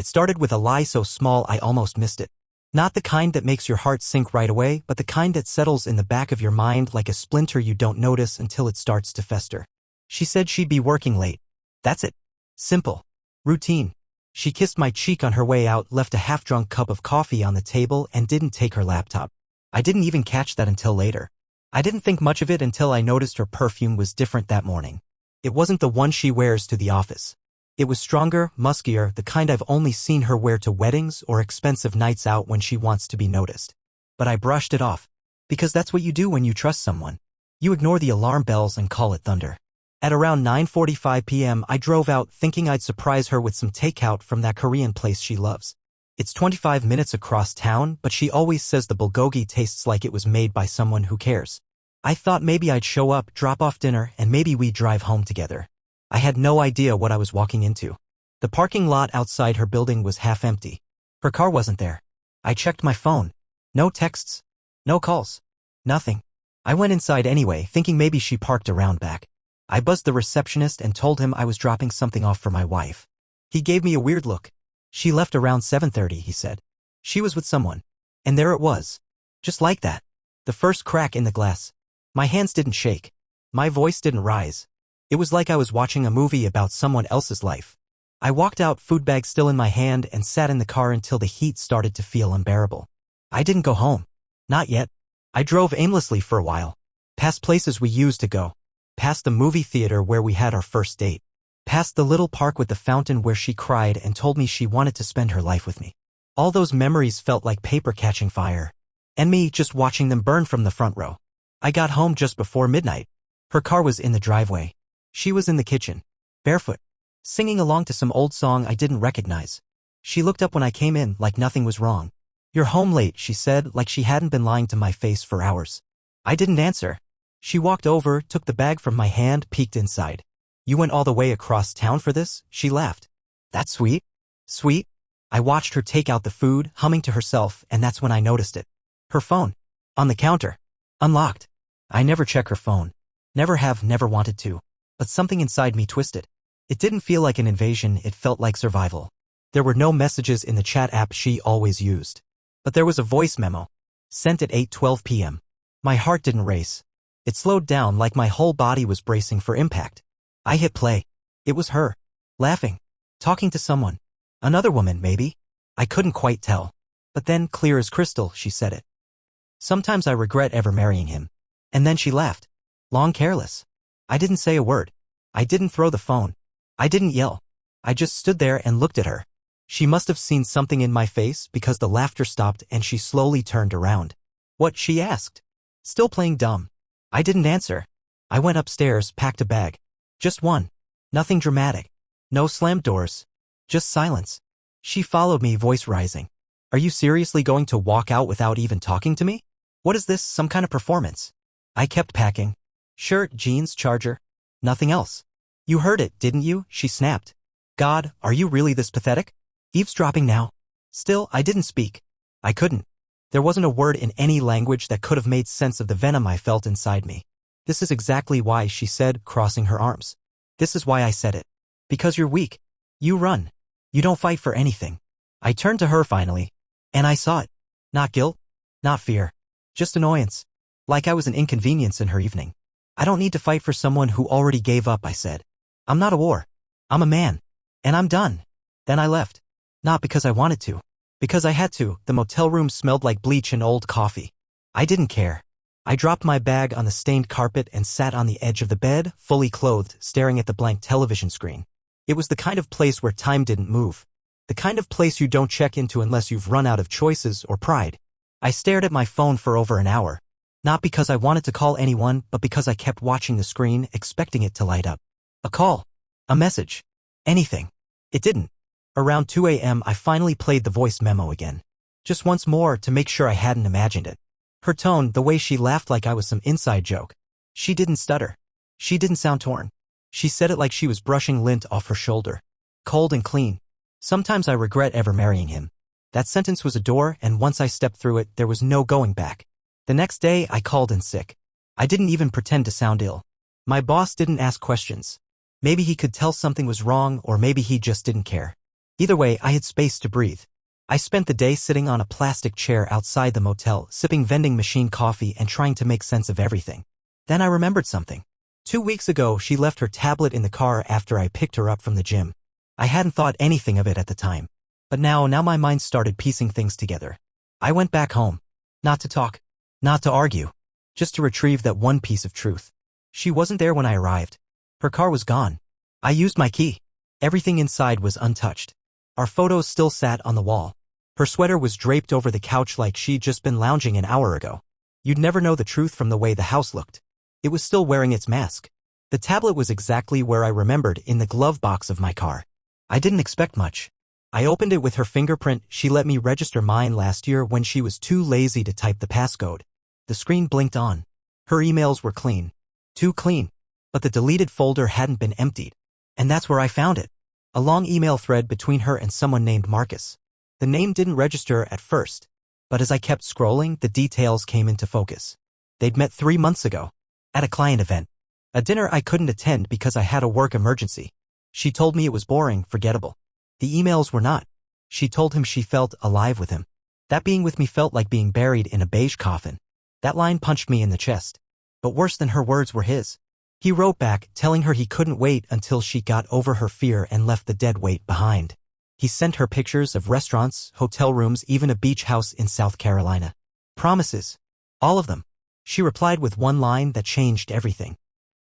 It started with a lie so small I almost missed it. Not the kind that makes your heart sink right away, but the kind that settles in the back of your mind like a splinter you don't notice until it starts to fester. She said she'd be working late. That's it. Simple. Routine. She kissed my cheek on her way out, left a half-drunk cup of coffee on the table, and didn't take her laptop. I didn't even catch that until later. I didn't think much of it until I noticed her perfume was different that morning. It wasn't the one she wears to the office. It was stronger, muskier, the kind I've only seen her wear to weddings or expensive nights out when she wants to be noticed. But I brushed it off. Because that's what you do when you trust someone. You ignore the alarm bells and call it thunder. At around 9:45 p.m. I drove out thinking I'd surprise her with some takeout from that Korean place she loves. It's 25 minutes across town, but she always says the bulgogi tastes like it was made by someone who cares. I thought maybe I'd show up, drop off dinner, and maybe we'd drive home together. I had no idea what I was walking into. The parking lot outside her building was half empty. Her car wasn't there. I checked my phone. No texts. No calls. Nothing. I went inside anyway, thinking maybe she parked around back. I buzzed the receptionist and told him I was dropping something off for my wife. He gave me a weird look. She left around 7:30, he said. She was with someone. And there it was. Just like that. The first crack in the glass. My hands didn't shake. My voice didn't rise. It was like I was watching a movie about someone else's life. I walked out, food bag still in my hand, and sat in the car until the heat started to feel unbearable. I didn't go home. Not yet. I drove aimlessly for a while. Past places we used to go. Past the movie theater where we had our first date. Past the little park with the fountain where she cried and told me she wanted to spend her life with me. All those memories felt like paper catching fire. And me just watching them burn from the front row. I got home just before midnight. Her car was in the driveway. She was in the kitchen, barefoot, singing along to some old song I didn't recognize. She looked up when I came in like nothing was wrong. "You're home late," she said, like she hadn't been lying to my face for hours. I didn't answer. She walked over, took the bag from my hand, peeked inside. "You went all the way across town for this?" She laughed. "That's sweet." Sweet? I watched her take out the food, humming to herself, and that's when I noticed it. Her phone. On the counter. Unlocked. I never check her phone. Never have, never wanted to. But something inside me twisted. It didn't feel like an invasion, it felt like survival. There were no messages in the chat app she always used. But there was a voice memo. Sent at 8:12 p.m. My heart didn't race. It slowed down like my whole body was bracing for impact. I hit play. It was her. Laughing. Talking to someone. Another woman, maybe. I couldn't quite tell. But then, clear as crystal, she said it. "Sometimes I regret ever marrying him." And then she laughed. Long careless. I didn't say a word. I didn't throw the phone. I didn't yell. I just stood there and looked at her. She must have seen something in my face because the laughter stopped and she slowly turned around. "What?" she asked. Still playing dumb. I didn't answer. I went upstairs, packed a bag. Just one. Nothing dramatic. No slammed doors. Just silence. She followed me, voice rising. "Are you seriously going to walk out without even talking to me? What is this, some kind of performance?" I kept packing. Shirt, jeans, charger. Nothing else. "You heard it, didn't you?" she snapped. "God, are you really this pathetic? Eavesdropping now?" Still, I didn't speak. I couldn't. There wasn't a word in any language that could have made sense of the venom I felt inside me. "This is exactly why," she said, crossing her arms. "This is why I said it. Because you're weak. You run. You don't fight for anything." I turned to her finally. And I saw it. Not guilt. Not fear. Just annoyance. Like I was an inconvenience in her evening. "I don't need to fight for someone who already gave up," I said. "I'm not a war. I'm a man. And I'm done." Then I left. Not because I wanted to. Because I had to. The motel room smelled like bleach and old coffee. I didn't care. I dropped my bag on the stained carpet and sat on the edge of the bed, fully clothed, staring at the blank television screen. It was the kind of place where time didn't move. The kind of place you don't check into unless you've run out of choices or pride. I stared at my phone for over an hour. Not because I wanted to call anyone, but because I kept watching the screen, expecting it to light up. A call. A message. Anything. It didn't. Around 2 a.m. I finally played the voice memo again. Just once more to make sure I hadn't imagined it. Her tone, the way she laughed like I was some inside joke. She didn't stutter. She didn't sound torn. She said it like she was brushing lint off her shoulder. Cold and clean. "Sometimes I regret ever marrying him." That sentence was a door, and once I stepped through it, there was no going back. The next day, I called in sick. I didn't even pretend to sound ill. My boss didn't ask questions. Maybe he could tell something was wrong, or maybe he just didn't care. Either way, I had space to breathe. I spent the day sitting on a plastic chair outside the motel, sipping vending machine coffee and trying to make sense of everything. Then I remembered something. 2 weeks ago, she left her tablet in the car after I picked her up from the gym. I hadn't thought anything of it at the time. But now my mind started piecing things together. I went back home. Not to talk. Not to argue. Just to retrieve that one piece of truth. She wasn't there when I arrived. Her car was gone. I used my key. Everything inside was untouched. Our photos still sat on the wall. Her sweater was draped over the couch like she'd just been lounging an hour ago. You'd never know the truth from the way the house looked. It was still wearing its mask. The tablet was exactly where I remembered, in the glove box of my car. I didn't expect much. I opened it with her fingerprint. She let me register mine last year when she was too lazy to type the passcode. The screen blinked on. Her emails were clean. Too clean. But the deleted folder hadn't been emptied. And that's where I found it. A long email thread between her and someone named Marcus. The name didn't register at first. But as I kept scrolling, the details came into focus. They'd met 3 months ago. At a client event. A dinner I couldn't attend because I had a work emergency. She told me it was boring, forgettable. The emails were not. She told him she felt alive with him. That being with me felt like being buried in a beige coffin. That line punched me in the chest. But worse than her words were his. He wrote back, telling her he couldn't wait until she got over her fear and left the dead weight behind. He sent her pictures of restaurants, hotel rooms, even a beach house in South Carolina. Promises. All of them. She replied with one line that changed everything.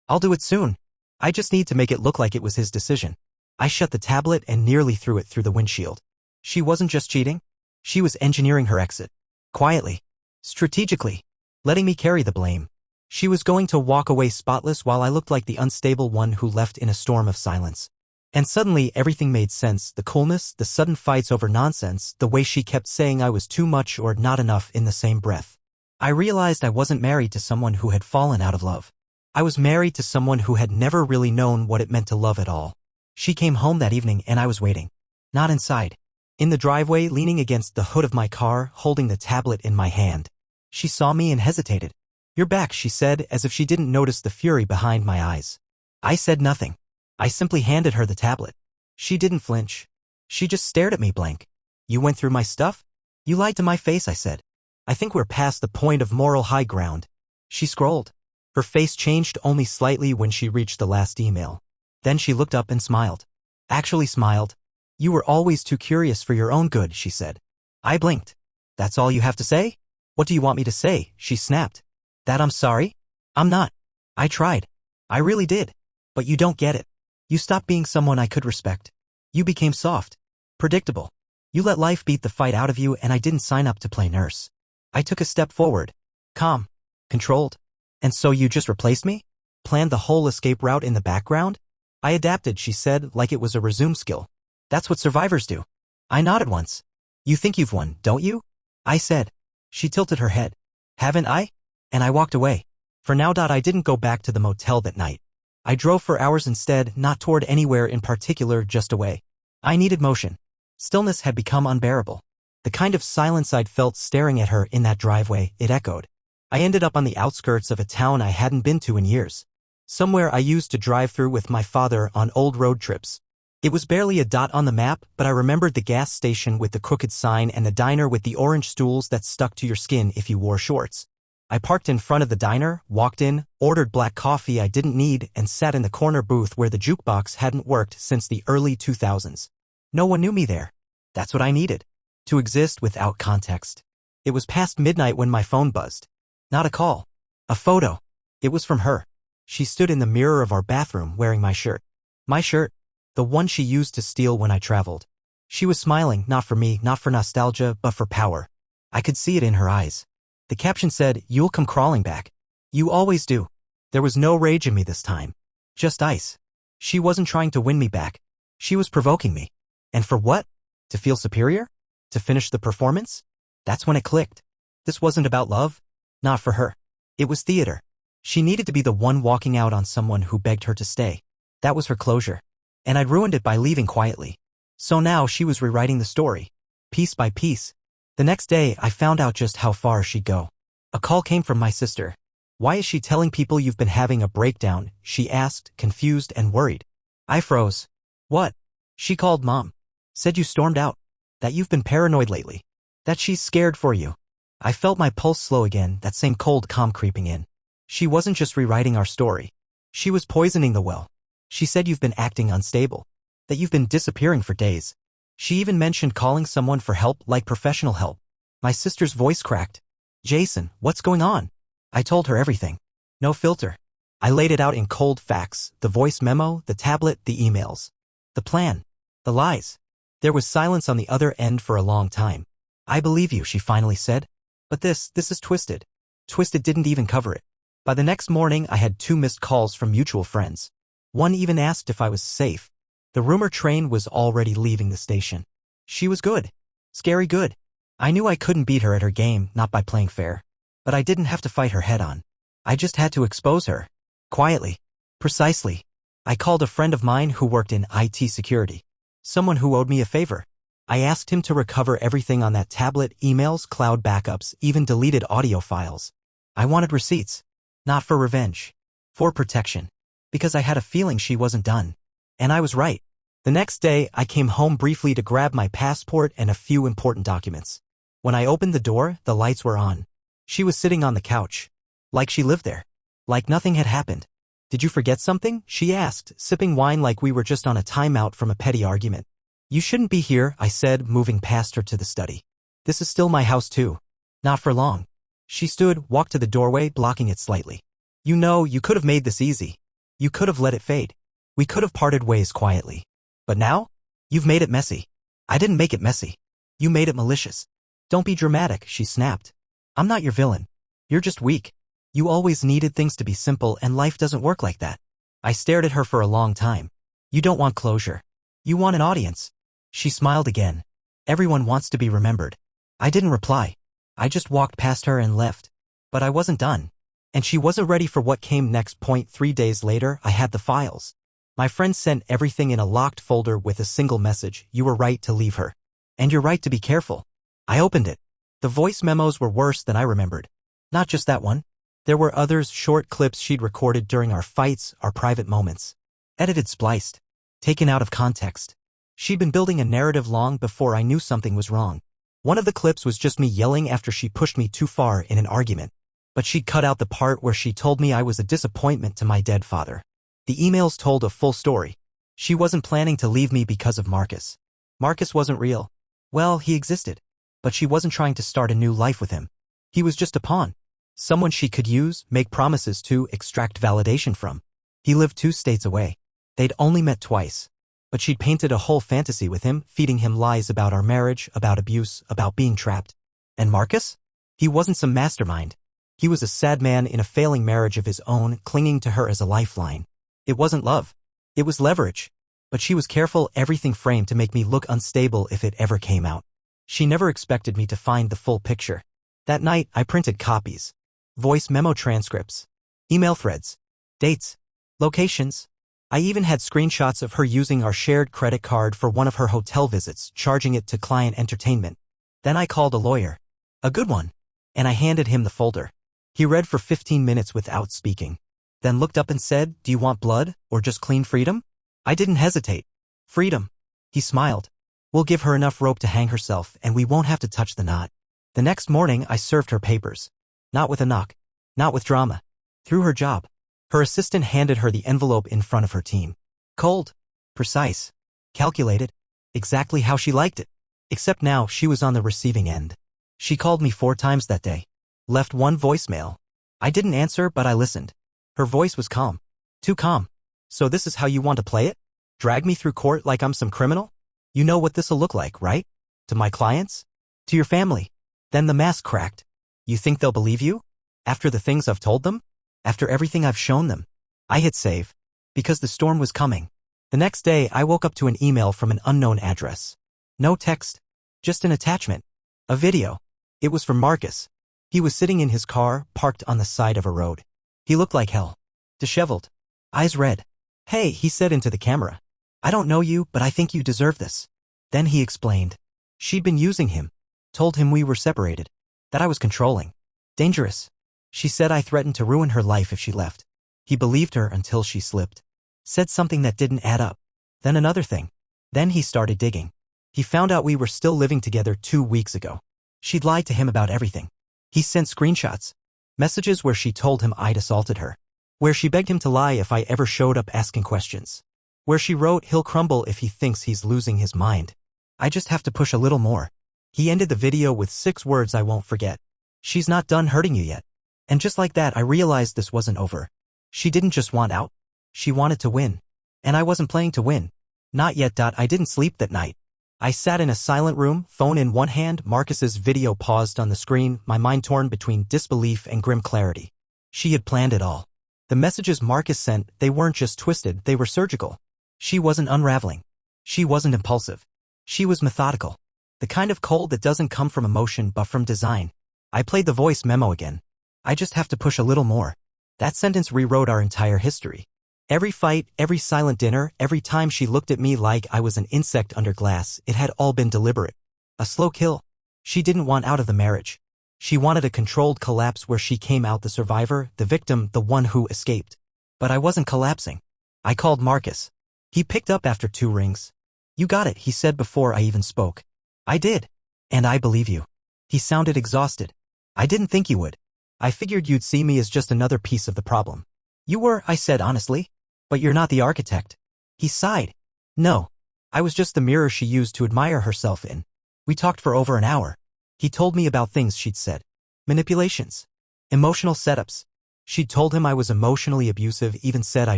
I'll do it soon. I just need to make it look like it was his decision. I shut the tablet and nearly threw it through the windshield. She wasn't just cheating. She was engineering her exit. Quietly. Strategically. Letting me carry the blame. She was going to walk away spotless while I looked like the unstable one who left in a storm of silence. And suddenly everything made sense, the coolness, the sudden fights over nonsense, the way she kept saying I was too much or not enough in the same breath. I realized I wasn't married to someone who had fallen out of love. I was married to someone who had never really known what it meant to love at all. She came home that evening and I was waiting. Not inside. In the driveway, leaning against the hood of my car, holding the tablet in my hand. She saw me and hesitated. You're back, she said, as if she didn't notice the fury behind my eyes. I said nothing. I simply handed her the tablet. She didn't flinch. She just stared at me blank. You went through my stuff? You lied to my face, I said. I think we're past the point of moral high ground. She scrolled. Her face changed only slightly when she reached the last email. Then she looked up and smiled. Actually smiled. You were always too curious for your own good, she said. I blinked. That's all you have to say? What do you want me to say? She snapped. That I'm sorry? I'm not. I tried. I really did. But you don't get it. You stopped being someone I could respect. You became soft. Predictable. You let life beat the fight out of you and I didn't sign up to play nurse. I took a step forward. Calm. Controlled. And so you just replaced me? Planned the whole escape route in the background? I adapted, she said, like it was a resume skill. That's what survivors do. I nodded once. You think you've won, don't you? I said. She tilted her head. Haven't I? And I walked away. For now. I didn't go back to the motel that night. I drove for hours instead, not toward anywhere in particular, just away. I needed motion. Stillness had become unbearable. The kind of silence I'd felt staring at her in that driveway, it echoed. I ended up on the outskirts of a town I hadn't been to in years. Somewhere I used to drive through with my father on old road trips. It was barely a dot on the map, but I remembered the gas station with the crooked sign and the diner with the orange stools that stuck to your skin if you wore shorts. I parked in front of the diner, walked in, ordered black coffee I didn't need, and sat in the corner booth where the jukebox hadn't worked since the early 2000s. No one knew me there. That's what I needed. To exist without context. It was past midnight when my phone buzzed. Not a call. A photo. It was from her. She stood in the mirror of our bathroom wearing my shirt. My shirt. The one she used to steal when I traveled. She was smiling, not for me, not for nostalgia, but for power. I could see it in her eyes. The caption said, "You'll come crawling back. You always do." There was no rage in me this time. Just ice. She wasn't trying to win me back. She was provoking me. And for what? To feel superior? To finish the performance? That's when it clicked. This wasn't about love. Not for her. It was theater. She needed to be the one walking out on someone who begged her to stay. That was her closure. And I'd ruined it by leaving quietly. So now she was rewriting the story. Piece by piece. The next day, I found out just how far she'd go. A call came from my sister. "Why is she telling people you've been having a breakdown?" she asked, confused and worried. I froze. What? She called Mom. Said you stormed out. That you've been paranoid lately. That she's scared for you. I felt my pulse slow again, that same cold calm creeping in. She wasn't just rewriting our story. She was poisoning the well. She said you've been acting unstable. That you've been disappearing for days. She even mentioned calling someone for help, like professional help. My sister's voice cracked. Jason, what's going on? I told her everything. No filter. I laid it out in cold facts, the voice memo, the tablet, the emails. The plan. The lies. There was silence on the other end for a long time. I believe you, she finally said. But this is twisted. Twisted didn't even cover it. By the next morning, I had 2 missed calls from mutual friends. One even asked if I was safe. The rumor train was already leaving the station. She was good. Scary good. I knew I couldn't beat her at her game, not by playing fair. But I didn't have to fight her head on. I just had to expose her. Quietly. Precisely. I called a friend of mine who worked in IT security. Someone who owed me a favor. I asked him to recover everything on that tablet, emails, cloud backups, even deleted audio files. I wanted receipts. Not for revenge. For protection. Because I had a feeling she wasn't done. And I was right. The next day, I came home briefly to grab my passport and a few important documents. When I opened the door, the lights were on. She was sitting on the couch. Like she lived there. Like nothing had happened. Did you forget something? She asked, sipping wine like we were just on a timeout from a petty argument. You shouldn't be here, I said, moving past her to the study. This is still my house too. Not for long. She stood, walked to the doorway, blocking it slightly. You know, you could have made this easy. You could have let it fade. We could have parted ways quietly. But now? You've made it messy. I didn't make it messy. You made it malicious. Don't be dramatic, she snapped. I'm not your villain. You're just weak. You always needed things to be simple and life doesn't work like that. I stared at her for a long time. You don't want closure. You want an audience. She smiled again. Everyone wants to be remembered. I didn't reply. I just walked past her and left. But I wasn't done. And she wasn't ready for what came next. 3 days later, I had the files. My friend sent everything in a locked folder with a single message. You were right to leave her. And you're right to be careful. I opened it. The voice memos were worse than I remembered. Not just that one. There were others, short clips she'd recorded during our fights, our private moments. Edited, spliced. Taken out of context. She'd been building a narrative long before I knew something was wrong. One of the clips was just me yelling after she pushed me too far in an argument. But she'd cut out the part where she told me I was a disappointment to my dead father. The emails told a full story. She wasn't planning to leave me because of Marcus. Marcus wasn't real. Well, he existed. But she wasn't trying to start a new life with him. He was just a pawn. Someone she could use, make promises to, extract validation from. He lived 2 states away. They'd only met twice. But she'd painted a whole fantasy with him, feeding him lies about our marriage, about abuse, about being trapped. And Marcus? He wasn't some mastermind. He was a sad man in a failing marriage of his own, clinging to her as a lifeline. It wasn't love. It was leverage. But she was careful, everything framed to make me look unstable if it ever came out. She never expected me to find the full picture. That night, I printed copies. Voice memo transcripts. Email threads. Dates. Locations. I even had screenshots of her using our shared credit card for one of her hotel visits, charging it to client entertainment. Then I called a lawyer. A good one. And I handed him the folder. He read for 15 minutes without speaking. Then looked up and said, "Do you want blood, or just clean freedom?" I didn't hesitate. Freedom. He smiled. We'll give her enough rope to hang herself, and we won't have to touch the knot. The next morning, I served her papers. Not with a knock. Not with drama. Through her job. Her assistant handed her the envelope in front of her team. Cold. Precise. Calculated. Exactly how she liked it. Except now she was on the receiving end. She called me 4 times that day. Left 1 voicemail. I didn't answer, but I listened. Her voice was calm. Too calm. So this is how you want to play it? Drag me through court like I'm some criminal? You know what this'll look like, right? To my clients? To your family? Then the mask cracked. You think they'll believe you? After the things I've told them? After everything I've shown them? I hit save. Because the storm was coming. The next day, I woke up to an email from an unknown address. No text. Just an attachment. A video. It was from Marcus. He was sitting in his car, parked on the side of a road. He looked like hell. Disheveled. Eyes red. Hey, he said into the camera. I don't know you, but I think you deserve this. Then he explained. She'd been using him. Told him we were separated. That I was controlling. Dangerous. She said I threatened to ruin her life if she left. He believed her until she slipped. Said something that didn't add up. Then another thing. Then he started digging. He found out we were still living together 2 weeks ago. She'd lied to him about everything. He sent screenshots. Messages where she told him I'd assaulted her. Where she begged him to lie if I ever showed up asking questions. Where she wrote he'll crumble if he thinks he's losing his mind. I just have to push a little more. He ended the video with 6 words I won't forget. She's not done hurting you yet. And just like that I realized this wasn't over. She didn't just want out. She wanted to win. And I wasn't playing to win. Not yet. I didn't sleep that night. I sat in a silent room, phone in one hand, Marcus's video paused on the screen, my mind torn between disbelief and grim clarity. She had planned it all. The messages Marcus sent, they weren't just twisted, they were surgical. She wasn't unraveling. She wasn't impulsive. She was methodical. The kind of cold that doesn't come from emotion but from design. I played the voice memo again. I just have to push a little more. That sentence rewrote our entire history. Every fight, every silent dinner, every time she looked at me like I was an insect under glass, it had all been deliberate. A slow kill. She didn't want out of the marriage. She wanted a controlled collapse where she came out the survivor, the victim, the one who escaped. But I wasn't collapsing. I called Marcus. He picked up after 2 rings. You got it, he said before I even spoke. I did. And I believe you. He sounded exhausted. I didn't think you would. I figured you'd see me as just another piece of the problem. You were, I said honestly. But you're not the architect. He sighed. No. I was just the mirror she used to admire herself in. We talked for over an hour. He told me about things she'd said. Manipulations. Emotional setups. She'd told him I was emotionally abusive, even said I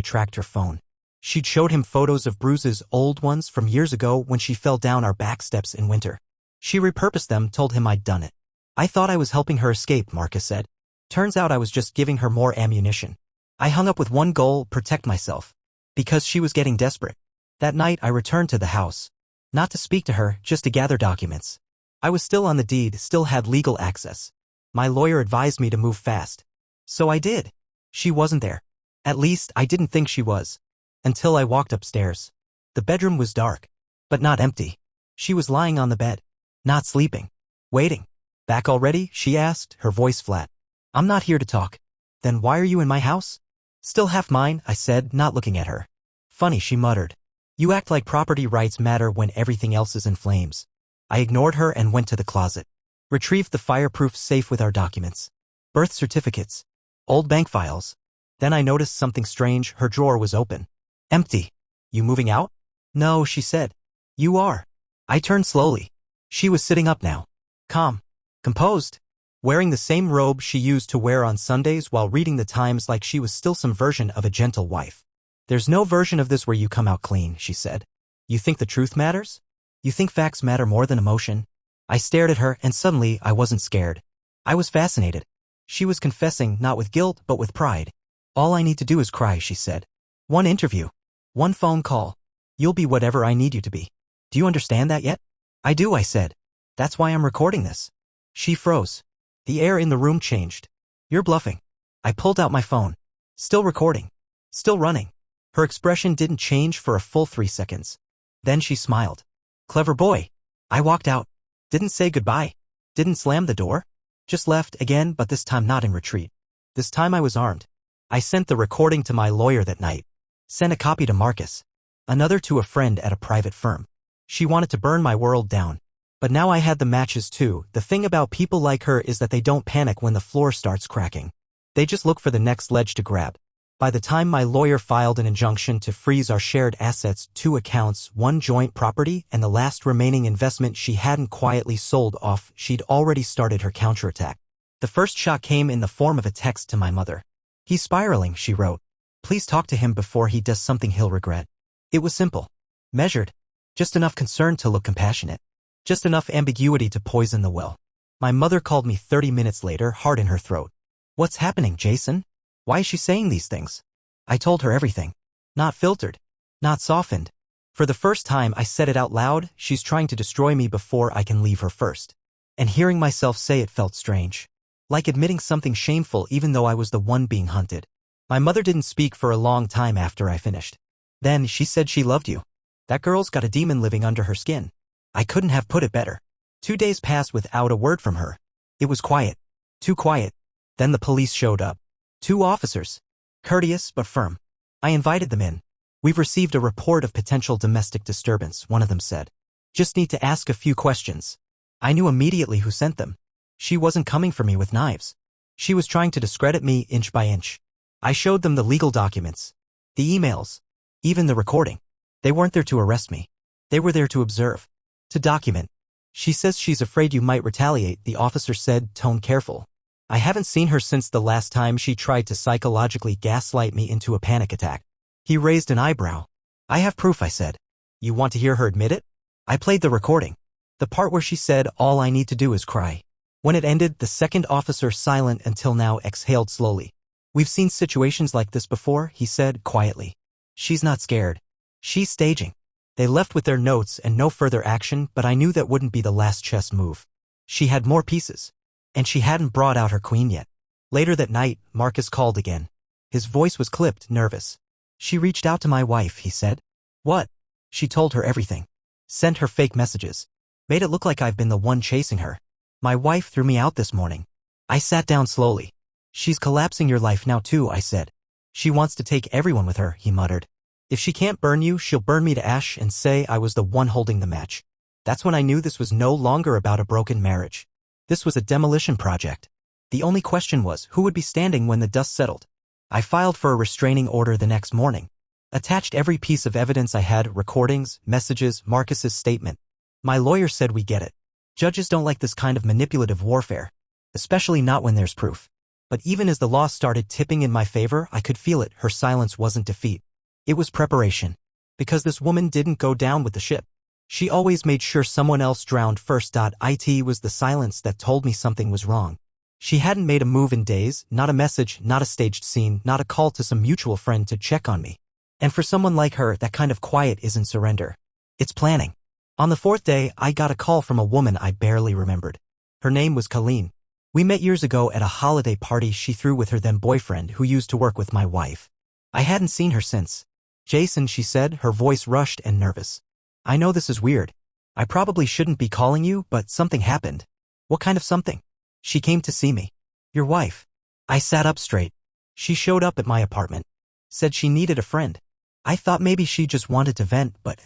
tracked her phone. She'd showed him photos of bruises, old ones from years ago when she fell down our back steps in winter. She repurposed them, told him I'd done it. I thought I was helping her escape, Marcus said. Turns out I was just giving her more ammunition. I hung up with one goal, protect myself. Because she was getting desperate. That night I returned to the house. Not to speak to her, just to gather documents. I was still on the deed, still had legal access. My lawyer advised me to move fast. So I did. She wasn't there. At least, I didn't think she was. Until I walked upstairs. The bedroom was dark. But not empty. She was lying on the bed. Not sleeping. Waiting. Back already? She asked, her voice flat. I'm not here to talk. Then why are you in my house? Still half mine, I said, not looking at her. Funny, she muttered. You act like property rights matter when everything else is in flames. I ignored her and went to the closet. Retrieved the fireproof safe with our documents. Birth certificates. Old bank files. Then I noticed something strange, her drawer was open. Empty. You moving out? No, she said. You are. I turned slowly. She was sitting up now. Calm. Composed. Wearing the same robe she used to wear on Sundays while reading the Times like she was still some version of a gentle wife. There's no version of this where you come out clean, she said. You think the truth matters? You think facts matter more than emotion? I stared at her and suddenly I wasn't scared. I was fascinated. She was confessing not with guilt but with pride. All I need to do is cry, she said. One interview. One phone call. You'll be whatever I need you to be. Do you understand that yet? I do, I said. That's why I'm recording this. She froze. The air in the room changed. You're bluffing. I pulled out my phone. Still recording. Still running. Her expression didn't change for a full 3 seconds. Then she smiled. Clever boy. I walked out. Didn't say goodbye. Didn't slam the door. Just left again, but this time not in retreat. This time I was armed. I sent the recording to my lawyer that night. Sent a copy to Marcus. Another to a friend at a private firm. She wanted to burn my world down. But now I had the matches too. The thing about people like her is that they don't panic when the floor starts cracking. They just look for the next ledge to grab. By the time my lawyer filed an injunction to freeze our shared assets, 2 accounts, 1 joint property, and the last remaining investment she hadn't quietly sold off, she'd already started her counterattack. The first shot came in the form of a text to my mother. He's spiraling, she wrote. Please talk to him before he does something he'll regret. It was simple. Measured. Just enough concern to look compassionate. Just enough ambiguity to poison the well. My mother called me 30 minutes later, heart in her throat. What's happening, Jason? Why is she saying these things? I told her everything. Not filtered. Not softened. For the first time I said it out loud, she's trying to destroy me before I can leave her first. And hearing myself say it felt strange. Like admitting something shameful even though I was the one being hunted. My mother didn't speak for a long time after I finished. Then she said she loved you. That girl's got a demon living under her skin. I couldn't have put it better. 2 days passed without a word from her. It was quiet. Too quiet. Then the police showed up. 2 officers. Courteous but firm. I invited them in. We've received a report of potential domestic disturbance, one of them said. Just need to ask a few questions. I knew immediately who sent them. She wasn't coming for me with knives. She was trying to discredit me inch by inch. I showed them the legal documents, the emails, even the recording. They weren't there to arrest me. They were there to observe, to document. She says she's afraid you might retaliate, the officer said, tone careful. I haven't seen her since the last time she tried to psychologically gaslight me into a panic attack. He raised an eyebrow. I have proof, I said. You want to hear her admit it? I played the recording. The part where she said, all I need to do is cry. When it ended, the second officer, silent until now, exhaled slowly. We've seen situations like this before, he said quietly. She's not scared. She's staging. They left with their notes and no further action, but I knew that wouldn't be the last chess move. She had more pieces. And she hadn't brought out her queen yet. Later that night, Marcus called again. His voice was clipped, nervous. She reached out to my wife, he said. What? She told her everything. Sent her fake messages. Made it look like I've been the one chasing her. My wife threw me out this morning. I sat down slowly. She's collapsing your life now too, I said. She wants to take everyone with her, he muttered. If she can't burn you, she'll burn me to ash and say I was the one holding the match. That's when I knew this was no longer about a broken marriage. This was a demolition project. The only question was who would be standing when the dust settled. I filed for a restraining order the next morning. Attached every piece of evidence I had, recordings, messages, Marcus's statement. My lawyer said we get it. Judges don't like this kind of manipulative warfare. Especially not when there's proof. But even as the law started tipping in my favor, I could feel it. Her silence wasn't defeat. It was preparation. Because this woman didn't go down with the ship. She always made sure someone else drowned first. It was the silence that told me something was wrong. She hadn't made a move in days, not a message, not a staged scene, not a call to some mutual friend to check on me. And for someone like her, that kind of quiet isn't surrender. It's planning. On the fourth day, I got a call from a woman I barely remembered. Her name was Colleen. We met years ago at a holiday party she threw with her then boyfriend who used to work with my wife. I hadn't seen her since. Jason, she said, her voice rushed and nervous. I know this is weird. I probably shouldn't be calling you, but something happened. What kind of something? She came to see me. Your wife. I sat up straight. She showed up at my apartment. Said she needed a friend. I thought maybe she just wanted to vent, but...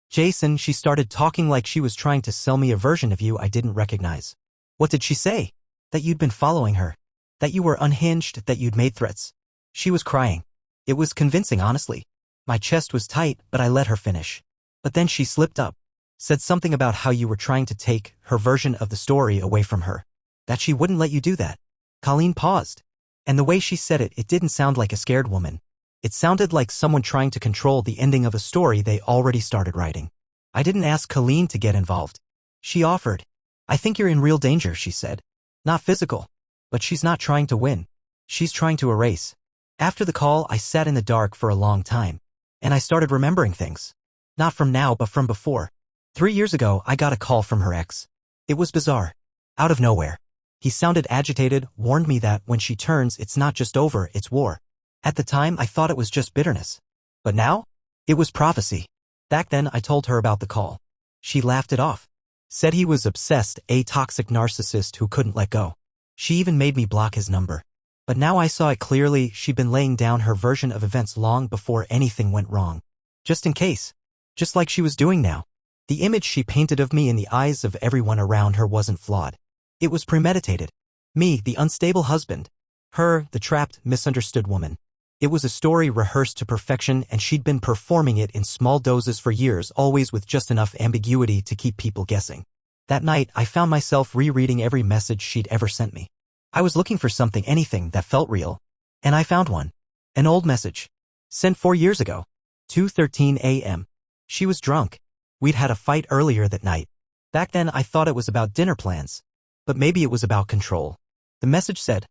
Jason, she started talking like she was trying to sell me a version of you I didn't recognize. What did she say? That you'd been following her. That you were unhinged, that you'd made threats. She was crying. It was convincing, honestly. My chest was tight, but I let her finish. But then she slipped up. Said something about how you were trying to take her version of the story away from her. That she wouldn't let you do that. Colleen paused. And the way she said it, it didn't sound like a scared woman. It sounded like someone trying to control the ending of a story they already started writing. I didn't ask Colleen to get involved. She offered. I think you're in real danger, she said. Not physical. But she's not trying to win. She's trying to erase. After the call, I sat in the dark for a long time. And I started remembering things. Not from now, but from before. 3 years ago, I got a call from her ex. It was bizarre. Out of nowhere. He sounded agitated, warned me that when she turns, it's not just over, it's war. At the time, I thought it was just bitterness. But now? It was prophecy. Back then, I told her about the call. She laughed it off. Said he was obsessed, a toxic narcissist who couldn't let go. She even made me block his number. But now I saw it clearly, she'd been laying down her version of events long before anything went wrong. Just in case. Just like she was doing now. The image she painted of me in the eyes of everyone around her wasn't flawed. It was premeditated. Me, the unstable husband. Her, the trapped, misunderstood woman. It was a story rehearsed to perfection, and she'd been performing it in small doses for years, always with just enough ambiguity to keep people guessing. That night, I found myself rereading every message she'd ever sent me. I was looking for something, anything that felt real. And I found one. An old message. Sent 4 years ago. 2:13 a.m. She was drunk. We'd had a fight earlier that night. Back then, I thought it was about dinner plans. But maybe it was about control. The message said,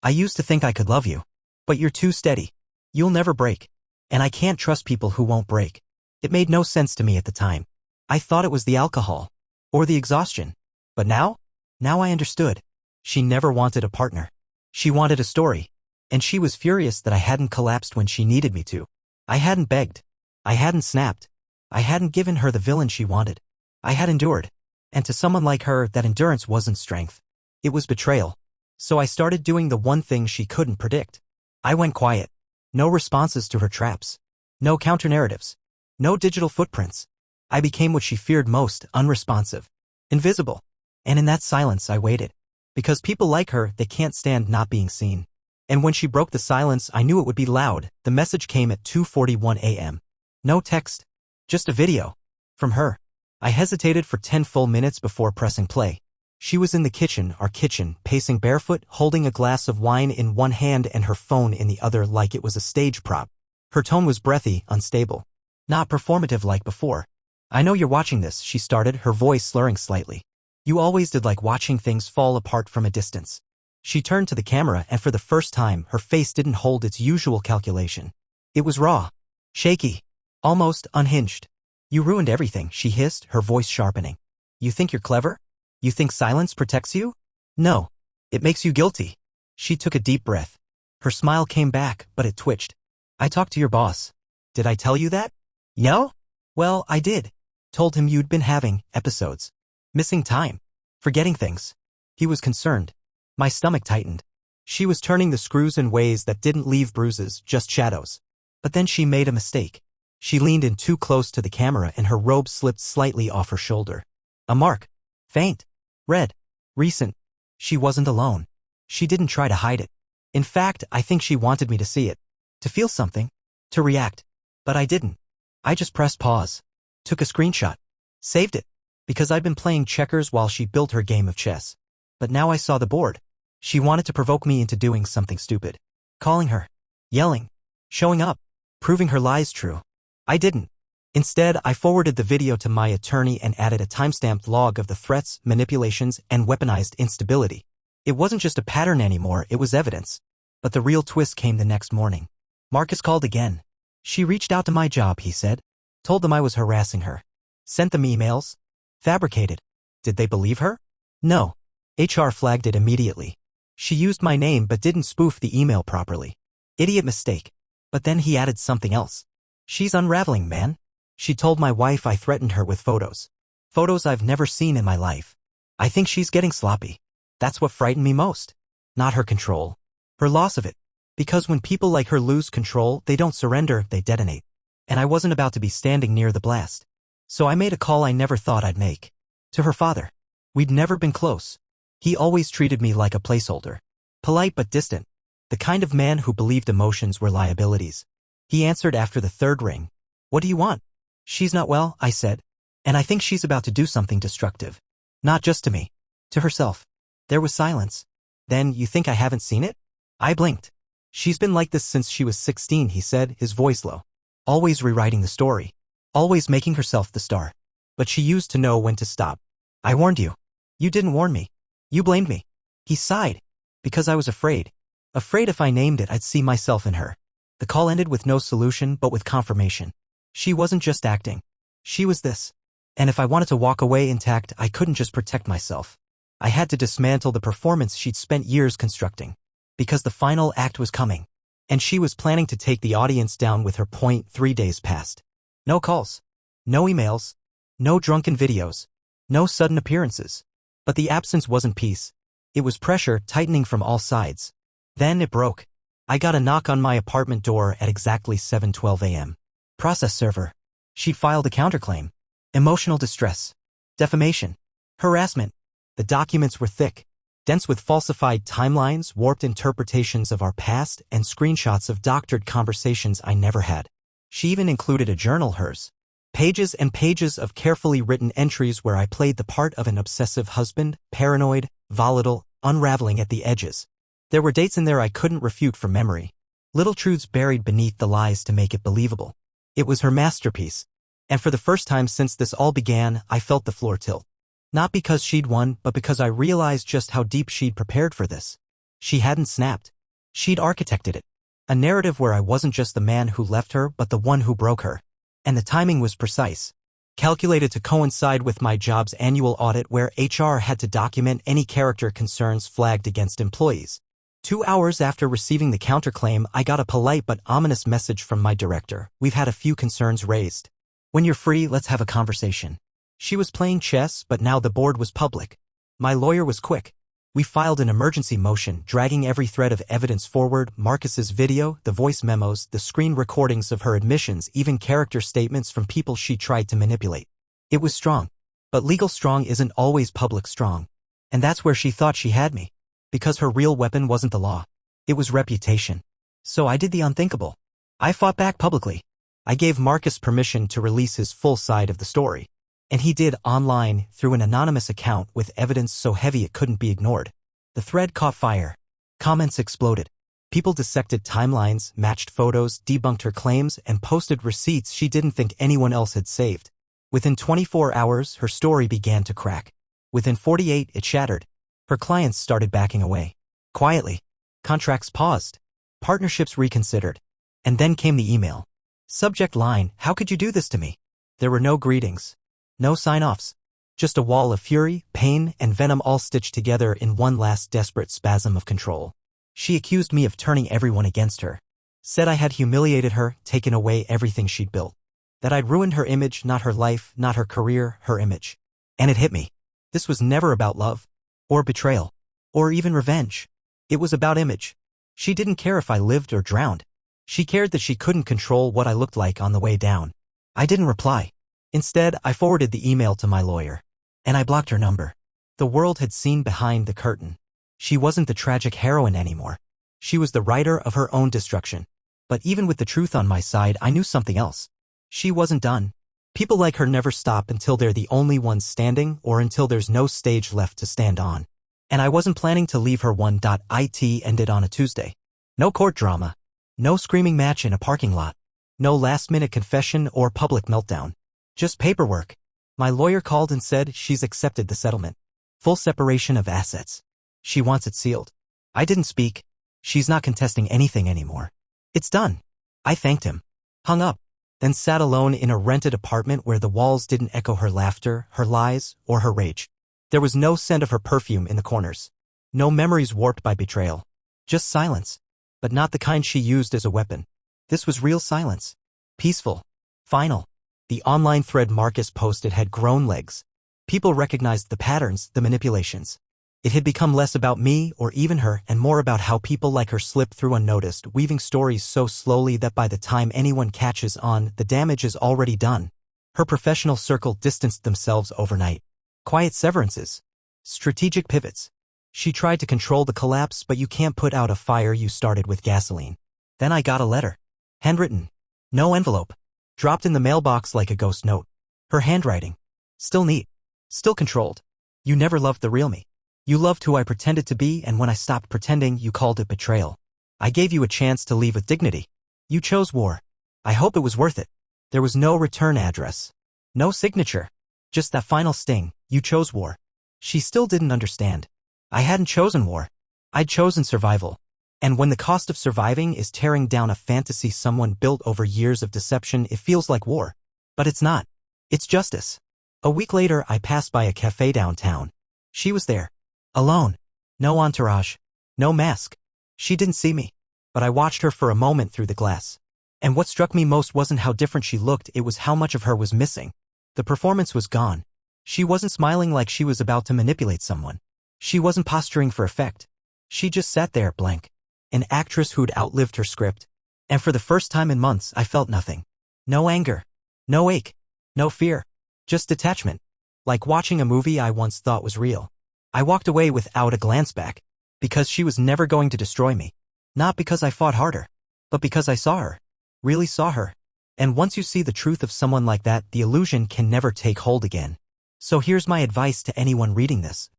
I used to think I could love you. But you're too steady. You'll never break. And I can't trust people who won't break. It made no sense to me at the time. I thought it was the alcohol. Or the exhaustion. But now? Now I understood. She never wanted a partner. She wanted a story. And she was furious that I hadn't collapsed when she needed me to. I hadn't begged. I hadn't snapped. I hadn't given her the villain she wanted. I had endured. And to someone like her, that endurance wasn't strength. It was betrayal. So I started doing the one thing she couldn't predict. I went quiet. No responses to her traps. No counter-narratives. No digital footprints. I became what she feared most, unresponsive. Invisible. And in that silence I waited. Because people like her, they can't stand not being seen. And when she broke the silence, I knew it would be loud. The message came at 2:41 a.m. No text. Just a video. From her. I hesitated for 10 full minutes before pressing play. She was in the kitchen, our kitchen, pacing barefoot, holding a glass of wine in one hand and her phone in the other like it was a stage prop. Her tone was breathy, unstable. Not performative like before. I know you're watching this, she started, her voice slurring slightly. You always did like watching things fall apart from a distance. She turned to the camera and for the first time, her face didn't hold its usual calculation. It was raw. Shaky. Almost unhinged. You ruined everything, she hissed, her voice sharpening. You think you're clever? You think silence protects you? No. It makes you guilty. She took a deep breath. Her smile came back, but it twitched. I talked to your boss. Did I tell you that? No? Well, I did. Told him you'd been having episodes. Missing time. Forgetting things. He was concerned. My stomach tightened. She was turning the screws in ways that didn't leave bruises, just shadows. But then she made a mistake. She leaned in too close to the camera and her robe slipped slightly off her shoulder. A mark. Faint. Red. Recent. She wasn't alone. She didn't try to hide it. In fact, I think she wanted me to see it. To feel something. To react. But I didn't. I just pressed pause. Took a screenshot. Saved it. Because I'd been playing checkers while she built her game of chess. But now I saw the board. She wanted to provoke me into doing something stupid. Calling her. Yelling. Showing up. Proving her lies true. I didn't. Instead, I forwarded the video to my attorney and added a timestamped log of the threats, manipulations, and weaponized instability. It wasn't just a pattern anymore, it was evidence. But the real twist came the next morning. Marcus called again. She reached out to my job, he said. Told them I was harassing her. Sent them emails. Fabricated. Did they believe her? No. HR flagged it immediately. She used my name but didn't spoof the email properly. Idiot mistake. But then he added something else. She's unraveling, man. She told my wife I threatened her with photos. Photos I've never seen in my life. I think she's getting sloppy. That's what frightened me most. Not her control. Her loss of it. Because when people like her lose control, they don't surrender, they detonate. And I wasn't about to be standing near the blast. So I made a call I never thought I'd make. To her father. We'd never been close. He always treated me like a placeholder. Polite but distant. The kind of man who believed emotions were liabilities. He answered after the third ring. What do you want? She's not well, I said. And I think she's about to do something destructive. Not just to me. To herself. There was silence. Then, you think I haven't seen it? I blinked. She's been like this since she was 16, he said, his voice low. Always rewriting the story. Always making herself the star. But she used to know when to stop. I warned you. You didn't warn me. You blamed me. He sighed. Because I was afraid. Afraid if I named it I'd see myself in her. The call ended with no solution but with confirmation. She wasn't just acting. She was this. And if I wanted to walk away intact, I couldn't just protect myself. I had to dismantle the performance she'd spent years constructing. Because the final act was coming. And she was planning to take the audience down with her point. 3 days passed. No calls. No emails. No drunken videos. No sudden appearances. But the absence wasn't peace. It was pressure tightening from all sides. Then it broke. I got a knock on my apartment door at exactly 7:12 a.m. Process server. She'd filed a counterclaim. Emotional distress. Defamation. Harassment. The documents were thick. Dense with falsified timelines, warped interpretations of our past, and screenshots of doctored conversations I never had. She even included a journal, hers. Pages and pages of carefully written entries where I played the part of an obsessive husband, paranoid, volatile, unraveling at the edges. There were dates in there I couldn't refute from memory. Little truths buried beneath the lies to make it believable. It was her masterpiece. And for the first time since this all began, I felt the floor tilt. Not because she'd won, but because I realized just how deep she'd prepared for this. She hadn't snapped. She'd architected it. A narrative where I wasn't just the man who left her, but the one who broke her. And the timing was precise. Calculated to coincide with my job's annual audit where HR had to document any character concerns flagged against employees. 2 hours after receiving the counterclaim, I got a polite but ominous message from my director. We've had a few concerns raised. When you're free, let's have a conversation. She was playing chess, but now the board was public. My lawyer was quick. We filed an emergency motion, dragging every thread of evidence forward, Marcus's video, the voice memos, the screen recordings of her admissions, even character statements from people she tried to manipulate. It was strong. But legal strong isn't always public strong. And that's where she thought she had me. Because her real weapon wasn't the law. It was reputation. So I did the unthinkable. I fought back publicly. I gave Marcus permission to release his full side of the story. And he did online through an anonymous account with evidence so heavy it couldn't be ignored. The thread caught fire. Comments exploded. People dissected timelines, matched photos, debunked her claims, and posted receipts she didn't think anyone else had saved. Within 24 hours, her story began to crack. Within 48, it shattered. Her clients started backing away. Quietly. Contracts paused. Partnerships reconsidered. And then came the email. Subject line, "How could you do this to me?" There were no greetings. No sign-offs. Just a wall of fury, pain, and venom all stitched together in one last desperate spasm of control. She accused me of turning everyone against her. Said I had humiliated her, taken away everything she'd built. That I'd ruined her image, not her life, not her career, her image. And it hit me. This was never about love. Or betrayal. Or even revenge. It was about image. She didn't care if I lived or drowned. She cared that she couldn't control what I looked like on the way down. I didn't reply. Instead, I forwarded the email to my lawyer. And I blocked her number. The world had seen behind the curtain. She wasn't the tragic heroine anymore. She was the writer of her own destruction. But even with the truth on my side, I knew something else. She wasn't done. People like her never stop until they're the only ones standing or until there's no stage left to stand on. And I wasn't planning to leave her. It ended on a Tuesday. No court drama. No screaming match in a parking lot. No last-minute confession or public meltdown. Just paperwork. My lawyer called and said she's accepted the settlement. Full separation of assets. She wants it sealed. I didn't speak. She's not contesting anything anymore. It's done. I thanked him. Hung up. Then sat alone in a rented apartment where the walls didn't echo her laughter, her lies, or her rage. There was no scent of her perfume in the corners. No memories warped by betrayal. Just silence. But not the kind she used as a weapon. This was real silence. Peaceful. Final. The online thread Marcus posted had grown legs. People recognized the patterns, the manipulations. It had become less about me or even her and more about how people like her slip through unnoticed, weaving stories so slowly that by the time anyone catches on, the damage is already done. Her professional circle distanced themselves overnight. Quiet severances. Strategic pivots. She tried to control the collapse, but you can't put out a fire you started with gasoline. Then I got a letter. Handwritten. No envelope. Dropped in the mailbox like a ghost note. Her handwriting. Still neat. Still controlled. You never loved the real me. You loved who I pretended to be, and when I stopped pretending, you called it betrayal. I gave you a chance to leave with dignity. You chose war. I hope it was worth it. There was no return address. No signature. Just that final sting. You chose war. She still didn't understand. I hadn't chosen war. I'd chosen survival. And when the cost of surviving is tearing down a fantasy someone built over years of deception, it feels like war. But it's not. It's justice. A week later, I passed by a cafe downtown. She was there. Alone. No entourage. No mask. She didn't see me. But I watched her for a moment through the glass. And what struck me most wasn't how different she looked, it was how much of her was missing. The performance was gone. She wasn't smiling like she was about to manipulate someone. She wasn't posturing for effect. She just sat there blank. An actress who'd outlived her script. And for the first time in months, I felt nothing. No anger. No ache. No fear. Just detachment. Like watching a movie I once thought was real. I walked away without a glance back. Because she was never going to destroy me. Not because I fought harder. But because I saw her. Really saw her. And once you see the truth of someone like that, the illusion can never take hold again. So here's my advice to anyone reading this.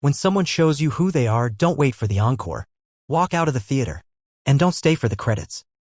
When someone shows you who they are, don't wait for the encore. Walk out of the theater. And don't stay for the credits.